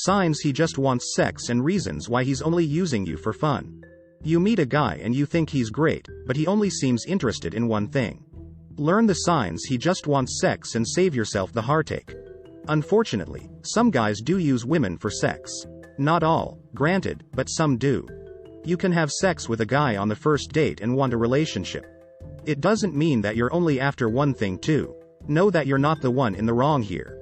Signs he just wants sex and reasons why he's only using you for fun. You meet a guy and you think he's great, but he only seems interested in one thing. Learn the signs he just wants sex and save yourself the heartache. Unfortunately, some guys do use women for sex. Not all, granted, but some do. You can have sex with a guy on the first date and want a relationship. It doesn't mean that you're only after one thing too. Know that you're not the one in the wrong here.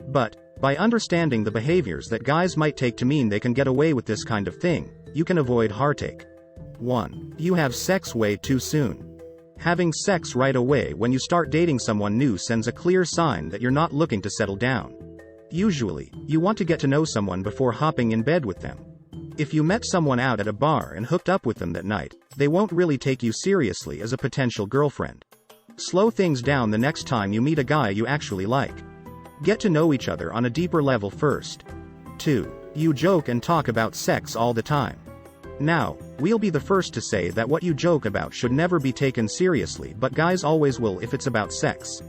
But, by understanding the behaviors that guys might take to mean they can get away with this kind of thing, you can avoid heartache. 1. You have sex way too soon. Having sex right away when you start dating someone new sends a clear sign that you're not looking to settle down. Usually, you want to get to know someone before hopping in bed with them. If you met someone out at a bar and hooked up with them that night, they won't really take you seriously as a potential girlfriend. Slow things down the next time you meet a guy you actually like. Get to know each other on a deeper level first. 2. You joke and talk about sex all the time. Now, we'll be the first to say that what you joke about should never be taken seriously, but guys always will if it's about sex.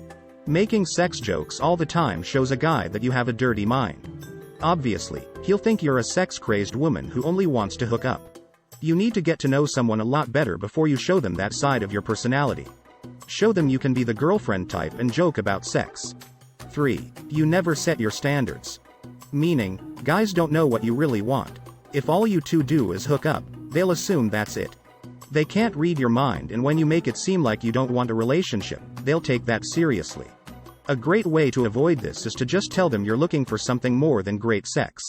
Making sex jokes all the time shows a guy that you have a dirty mind. Obviously, he'll think you're a sex-crazed woman who only wants to hook up. You need to get to know someone a lot better before you show them that side of your personality. Show them you can be the girlfriend type and joke about sex. 3. You never set your standards. Meaning, guys don't know what you really want. If all you two do is hook up, they'll assume that's it. They can't read your mind, and when you make it seem like you don't want a relationship, they'll take that seriously. A great way to avoid this is to just tell them you're looking for something more than great sex.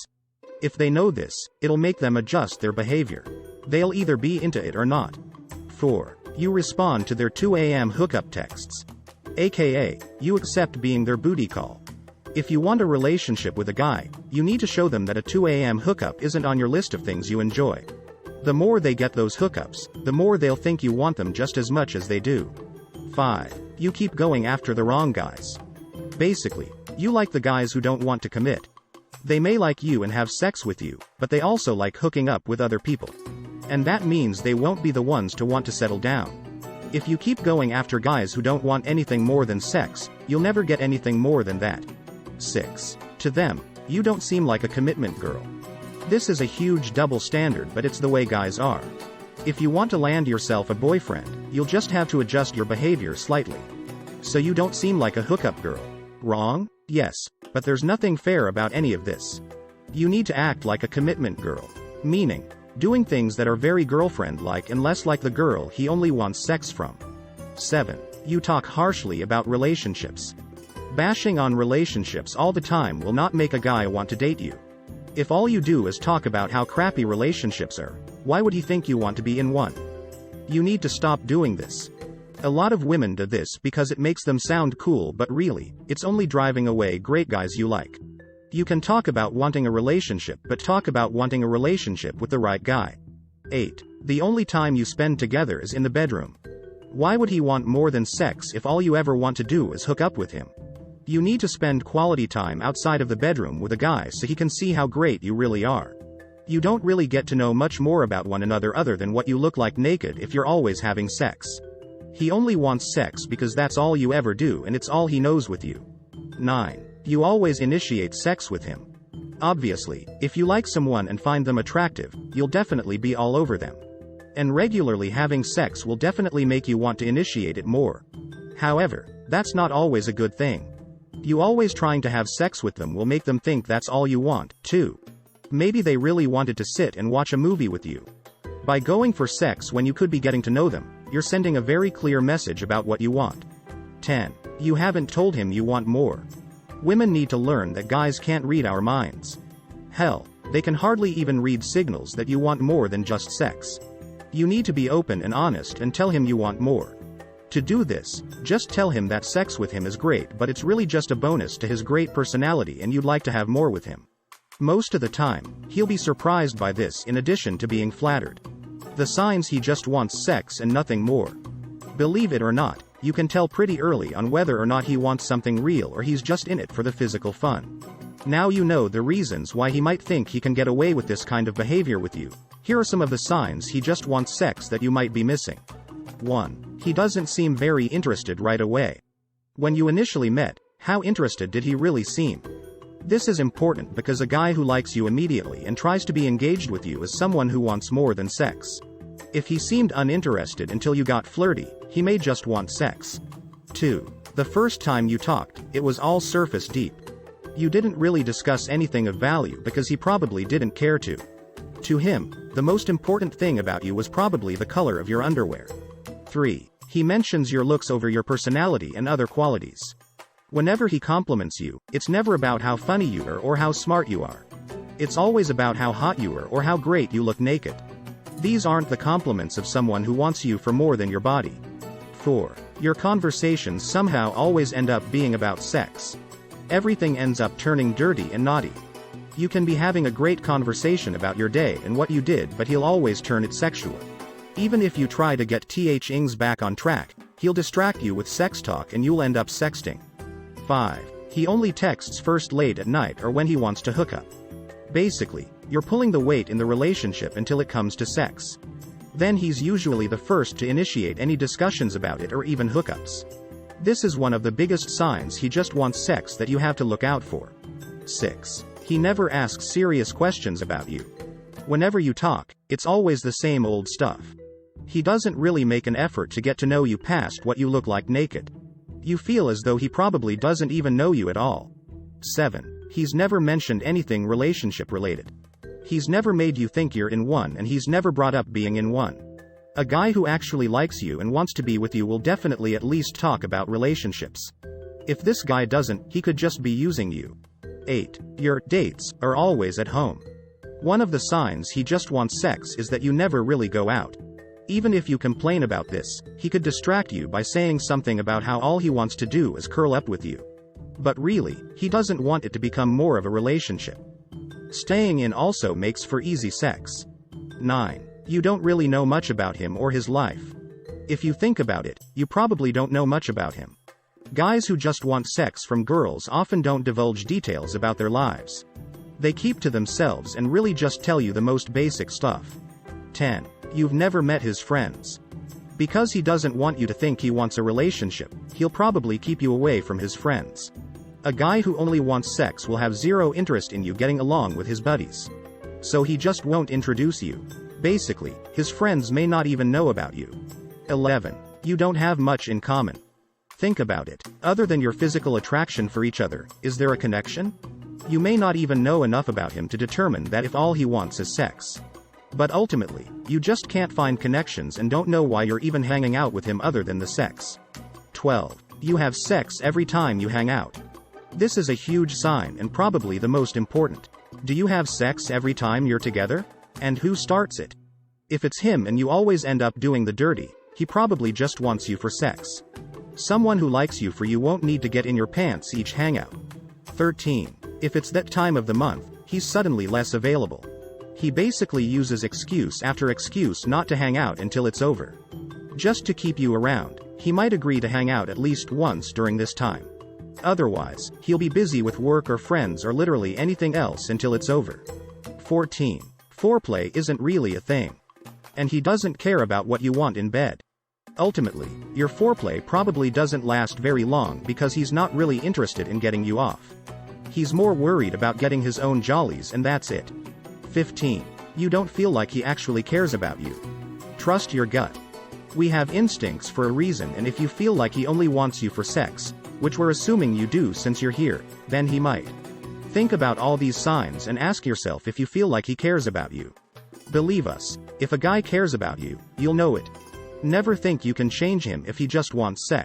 If they know this, it'll make them adjust their behavior. They'll either be into it or not. 4. You respond to their 2 a.m. hookup texts. AKA, you accept being their booty call. If you want a relationship with a guy, you need to show them that a 2 a.m. hookup isn't on your list of things you enjoy. The more they get those hookups, the more they'll think you want them just as much as they do. 5. You keep going after the wrong guys. Basically, you like the guys who don't want to commit. They may like you and have sex with you, but they also like hooking up with other people. And that means they won't be the ones to want to settle down. If you keep going after guys who don't want anything more than sex, you'll never get anything more than that. 6. To them, you don't seem like a commitment girl. This is a huge double standard, but it's the way guys are. If you want to land yourself a boyfriend, you'll just have to adjust your behavior slightly. So you don't seem like a hookup girl. Wrong? Yes, but there's nothing fair about any of this. You need to act like a commitment girl. Meaning, doing things that are very girlfriend-like and less like the girl he only wants sex from. 7. You talk harshly about relationships. Bashing on relationships all the time will not make a guy want to date you. If all you do is talk about how crappy relationships are, why would he think you want to be in one? You need to stop doing this. A lot of women do this because it makes them sound cool, but really, it's only driving away great guys you like. You can talk about wanting a relationship, but talk about wanting a relationship with the right guy. 8. The only time you spend together is in the bedroom. Why would he want more than sex if all you ever want to do is hook up with him? You need to spend quality time outside of the bedroom with a guy so he can see how great you really are. You don't really get to know much more about one another other than what you look like naked if you're always having sex. He only wants sex because that's all you ever do and it's all he knows with you. 9. You always initiate sex with him. Obviously, if you like someone and find them attractive, you'll definitely be all over them. And regularly having sex will definitely make you want to initiate it more. However, that's not always a good thing. You always trying to have sex with them will make them think that's all you want, too. Maybe they really wanted to sit and watch a movie with you. By going for sex when you could be getting to know them, you're sending a very clear message about what you want. 10. You haven't told him you want more. Women need to learn that guys can't read our minds. Hell, they can hardly even read signals that you want more than just sex. You need to be open and honest and tell him you want more. To do this, just tell him that sex with him is great, but it's really just a bonus to his great personality and you'd like to have more with him. Most of the time, he'll be surprised by this in addition to being flattered. The signs he just wants sex and nothing more. Believe it or not, you can tell pretty early on whether or not he wants something real or he's just in it for the physical fun. Now you know the reasons why he might think he can get away with this kind of behavior with you. Here are some of the signs he just wants sex that you might be missing. 1. He doesn't seem very interested right away. When you initially met, how interested did he really seem? This is important because a guy who likes you immediately and tries to be engaged with you is someone who wants more than sex. If he seemed uninterested until you got flirty, he may just want sex. 2. The first time you talked, it was all surface deep. You didn't really discuss anything of value because he probably didn't care to. To him, the most important thing about you was probably the color of your underwear. 3. He mentions your looks over your personality and other qualities. Whenever he compliments you, it's never about how funny you are or how smart you are. It's always about how hot you are or how great you look naked. These aren't the compliments of someone who wants you for more than your body. 4. Your conversations somehow always end up being about sex. Everything ends up turning dirty and naughty. You can be having a great conversation about your day and what you did, but he'll always turn it sexual. Even if you try to get things back on track, he'll distract you with sex talk and you'll end up sexting. 5. He only texts first late at night or when he wants to hook up. Basically, you're pulling the weight in the relationship until it comes to sex. Then he's usually the first to initiate any discussions about it or even hookups. This is one of the biggest signs he just wants sex that you have to look out for. 6. He never asks serious questions about you. Whenever you talk, it's always the same old stuff. He doesn't really make an effort to get to know you past what you look like naked. You feel as though he probably doesn't even know you at all. 7. He's never mentioned anything relationship related. He's never made you think you're in one and he's never brought up being in one. A guy who actually likes you and wants to be with you will definitely at least talk about relationships. If this guy doesn't, he could just be using you. 8. Your dates are always at home. One of the signs he just wants sex is that you never really go out. Even if you complain about this, he could distract you by saying something about how all he wants to do is curl up with you. But really, he doesn't want it to become more of a relationship. Staying in also makes for easy sex. 9. You don't really know much about him or his life. If you think about it, you probably don't know much about him. Guys who just want sex from girls often don't divulge details about their lives. They keep to themselves and really just tell you the most basic stuff. 10. You've never met his friends. Because he doesn't want you to think he wants a relationship, he'll probably keep you away from his friends. A guy who only wants sex will have zero interest in you getting along with his buddies. So he just won't introduce you. Basically, his friends may not even know about you. 11. You don't have much in common. Think about it. Other than your physical attraction for each other, is there a connection? You may not even know enough about him to determine that if all he wants is sex. But ultimately, you just can't find connections and don't know why you're even hanging out with him other than the sex. 12. You have sex every time you hang out. This is a huge sign and probably the most important. Do you have sex every time you're together? And who starts it? If it's him and you always end up doing the dirty, he probably just wants you for sex. Someone who likes you for you won't need to get in your pants each hangout. 13. If it's that time of the month, he's suddenly less available. He basically uses excuse after excuse not to hang out until it's over. Just to keep you around, he might agree to hang out at least once during this time. Otherwise, he'll be busy with work or friends or literally anything else until it's over. 14. Foreplay isn't really a thing. And he doesn't care about what you want in bed. Ultimately, your foreplay probably doesn't last very long because he's not really interested in getting you off. He's more worried about getting his own jollies and that's it. 15. You don't feel like he actually cares about you. Trust your gut. We have instincts for a reason, and if you feel like he only wants you for sex, which we're assuming you do since you're here, then he might. Think about all these signs and ask yourself if you feel like he cares about you. Believe us, if a guy cares about you, you'll know it. Never think you can change him if he just wants sex.